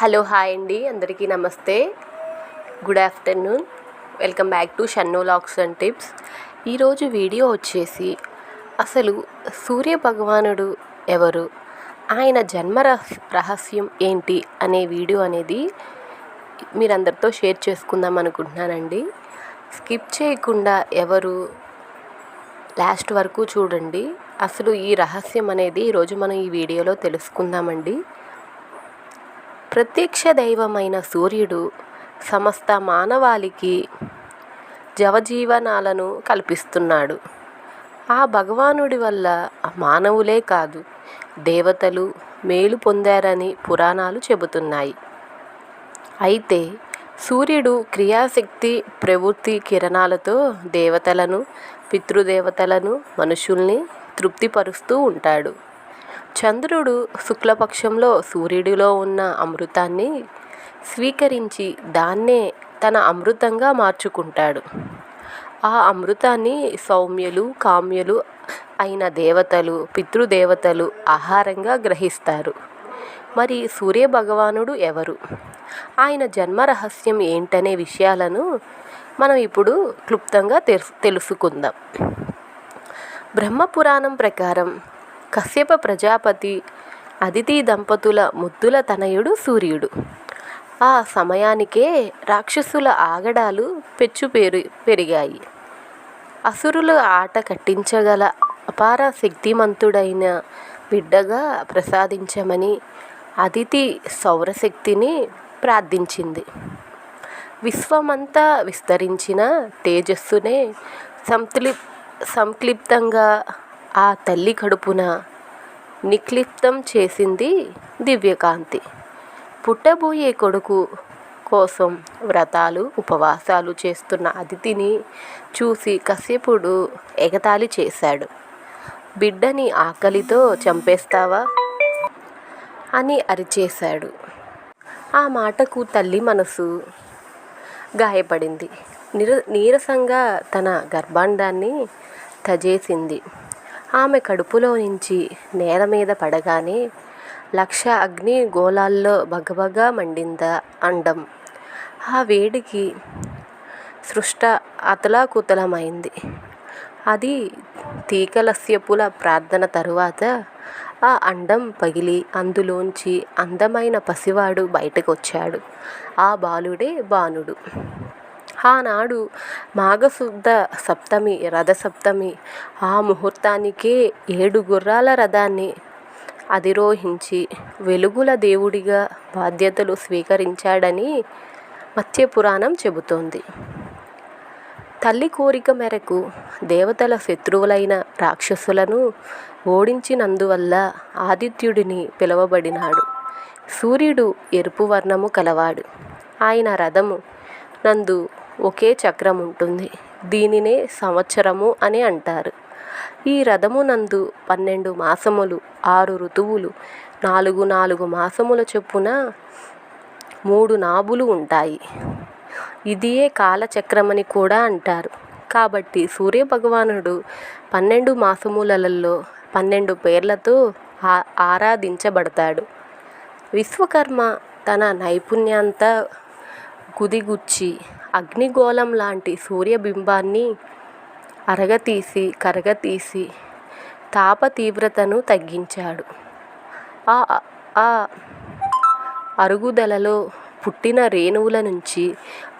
Hello hi అండి, అందరికీ నమస్తే. Good afternoon. Welcome back to Shannu logs and tips. ఈరోజు వీడియో వచ్చేసి అసలు సూర్య భగవానుడు ఎవరు, ఆయన జన్మ రహస్యం ఏంటి అనే వీడియో అనేది మీరందరితో షేర్ చేసుకుందాం అనుకుంటున్నానండి. స్కిప్ చేయకుండా ఎవరు లాస్ట్ వరకు చూడండి. అసలు ఈ రహస్యం అనేది ఈరోజు మనం ఈ వీడియోలో తెలుసుకుందామండి. ప్రత్యక్ష దైవమైన సూర్యుడు సమస్త మానవాళికి జవజీవనాలను కల్పిస్తున్నాడు. ఆ భగవానుడి వల్ల మానవులే కాదు, దేవతలు మేలు పొందారని పురాణాలు చెబుతున్నాయి. అయితే సూర్యుడు క్రియాశక్తి ప్రవృత్తి కిరణాలతో దేవతలను, పితృదేవతలను, మనుషుల్ని తృప్తిపరుస్తూ ఉంటాడు. చంద్రుడు శుక్లపక్షంలో సూర్యుడిలో ఉన్న అమృతాన్ని స్వీకరించి దాన్నే తన అమృతంగా మార్చుకుంటాడు. ఆ అమృతాన్ని సౌమ్యులు, కామ్యులు అయిన దేవతలు, పితృదేవతలు ఆహారంగా గ్రహిస్తారు. మరి సూర్య భగవానుడు ఎవరు, ఆయన జన్మ రహస్యం ఏంటనే విషయాలను మనం ఇప్పుడు క్లుప్తంగా తెలుసుకుందాం. బ్రహ్మపురాణం ప్రకారం కశ్యప ప్రజాపతి అదితి దంపతుల ముద్దుల తనయుడు సూర్యుడు. ఆ సమయానికే రాక్షసుల ఆగడాలు పెరిగాయి. అసురుల ఆట కట్టించగల అపార శక్తిమంతుడైన బిడ్డగా ప్రసాదించమని అదితి సౌరశక్తిని ప్రార్థించింది. విశ్వమంతా విస్తరించిన తేజస్సునే సంక్లిప్తంగా ఆ తల్లి కడుపున నిక్లిప్తం చేసింది దివ్యకాంతి. పుట్టబోయే కొడుకు కోసం వ్రతాలు, ఉపవాసాలు చేస్తున్న అదితిని చూసి కశ్యపుడు ఎగతాళి చేశాడు. బిడ్డని ఆకలితో చంపేస్తావా అని అరిచేశాడు. ఆ మాటకు తల్లి మనసు గాయపడింది. నీరసంగా తన గర్భాండాన్ని తజేసింది. ఆమె కడుపులో నుంచి నేల మీద పడగానే 1,00,000 అగ్ని గోళాల్లో భగభగా మండిందా అండం. ఆ వేడికి సృష్ట అతలాకుతలమైంది. అది తీకలస్యపుల ప్రార్థన తరువాత ఆ అండం పగిలి అందులోంచి అందమైన పసివాడు బయటకొచ్చాడు. ఆ బాలుడే బాణుడు. ఆనాడు మాఘశుద్ధ సప్తమి, రథసప్తమి. ఆ ముహూర్తానికే 7 గుర్రాల రథాన్ని అధిరోహించి వెలుగుల దేవుడిగా బాధ్యతలు స్వీకరించాడని మత్స్యపురాణం చెబుతోంది. తల్లి కోరిక మేరకు దేవతల శత్రువులైన రాక్షసులను ఓడించినందువల్ల ఆదిత్యుడిని పిలువబడినాడు. సూర్యుడు ఎరుపు వర్ణము కలవాడు. ఆయన రథము నందు ఒకే చక్రం ఉంటుంది. దీనినే సంవత్సరము అని అంటారు. ఈ రథమునందు 12 మాసములు, 6 ఋతువులు, 4 మాసముల చొప్పున 3 నాభులు ఉంటాయి. ఇదియే కాలచక్రమని కూడా అంటారు. కాబట్టి సూర్యభగవానుడు 12 మాసములలో 12 పేర్లతో ఆరాధించబడతాడు. విశ్వకర్మ తన నైపుణ్యంతా గుదిగుచ్చి అగ్నిగోళం లాంటి సూర్యబింబాన్ని కరగతీసి తాప తీవ్రతను తగ్గించాడు. ఆ అరుగుదలలో పుట్టిన రేణువుల నుంచి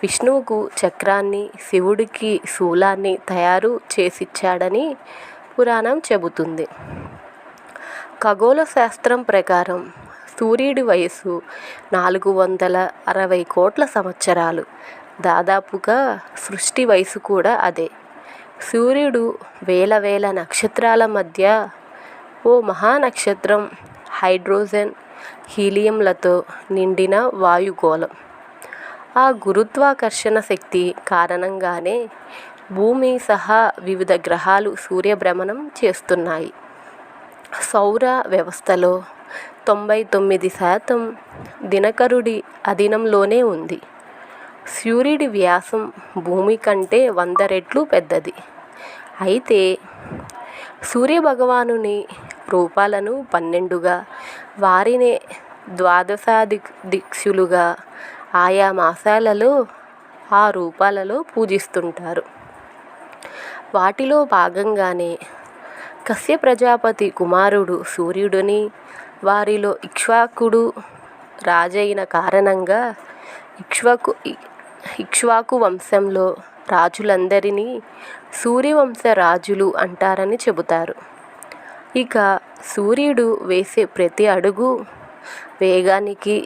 విష్ణువుకు చక్రాన్ని, శివుడికి శూలాన్ని తయారు చేసిచ్చాడని పురాణం చెబుతుంది. ఖగోళ శాస్త్రం ప్రకారం సూర్యుడి వయస్సు 460 కోట్ల సంవత్సరాలు. దాదాపుగా సృష్టి వయసు కూడా అదే. సూర్యుడు వేల నక్షత్రాల మధ్య ఓ మహానక్షత్రం. హైడ్రోజన్, హీలియంలతో నిండిన వాయుగోళం. ఆ గురుత్వాకర్షణ శక్తి కారణంగానే భూమి సహా వివిధ గ్రహాలు సూర్యభ్రమణం చేస్తున్నాయి. సౌర వ్యవస్థలో 99% దినకరుడి అధీనంలోనే ఉంది. సూర్యుడి వ్యాసం భూమి కంటే 100 రెట్లు పెద్దది. అయితే సూర్యభగవానుని రూపాలను 12గా, వారినే దిక్షులుగా ఆయా మాసాలలో ఆ రూపాలలో పూజిస్తుంటారు. వాటిలో భాగంగానే కశ్యప ప్రజాపతి కుమారుడు సూర్యుడిని, వారిలో ఇక్ష్వాకుడు రాజైన కారణంగా ఇక్ష్వాకు వంశంలో రాజులందరినీ సూర్యవంశ రాజులు అంటారని చెబుతారు. ఇక సూర్యుడు వేసే ప్రతి అడుగు వేగానికి,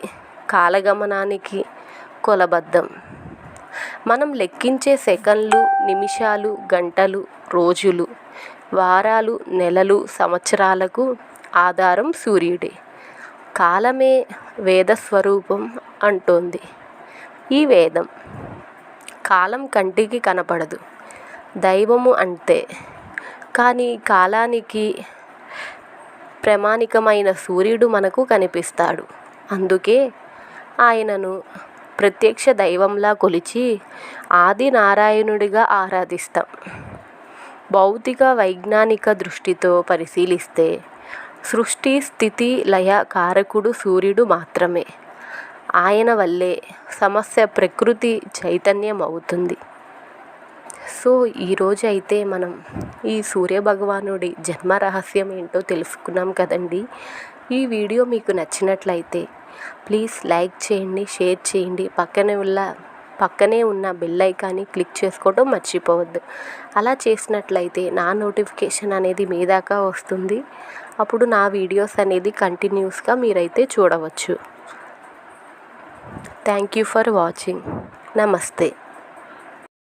కాలగమనానికి కొలబద్దం. మనం లెక్కించే సెకన్లు, నిమిషాలు, గంటలు, రోజులు, వారాలు, నెలలు, సంవత్సరాలకు ఆధారం సూర్యుడే. కాలమే వేద స్వరూపం అంటోంది ఈ వేదం. కాలం కంటికి కనపడదు, దైవము అంతే. కానీ కాలానికి ప్రామాణికమైన సూర్యుడు మనకు కనిపిస్తాడు. అందుకే ఆయనను ప్రత్యక్ష దైవంలా కొలిచి ఆది నారాయణుడిగా ఆరాధిస్తాం. భౌతిక వైజ్ఞానిక దృష్టితో పరిశీలిస్తే సృష్టి స్థితి లయ కారకుడు సూర్యుడు మాత్రమే. ఆయన వల్లే సమస్త ప్రకృతి చైతన్యం అవుతుంది. సో ఈరోజు అయితే మనం ఈ సూర్యభగవానుడి జన్మ రహస్యం ఏంటో తెలుసుకున్నాం కదండి. ఈ వీడియో మీకు నచ్చినట్లయితే ప్లీజ్ లైక్ చేయండి, షేర్ చేయండి. పక్కనే ఉన్న బెల్ ఐకాన్ని క్లిక్ చేసుకోవడం మర్చిపోవద్దు. అలా చేసినట్లయితే నా నోటిఫికేషన్ అనేది మీ దాకా వస్తుంది. అప్పుడు నా వీడియోస్ అనేది కంటిన్యూస్గా మీరైతే చూడవచ్చు. Thank you for watching. నమస్తే.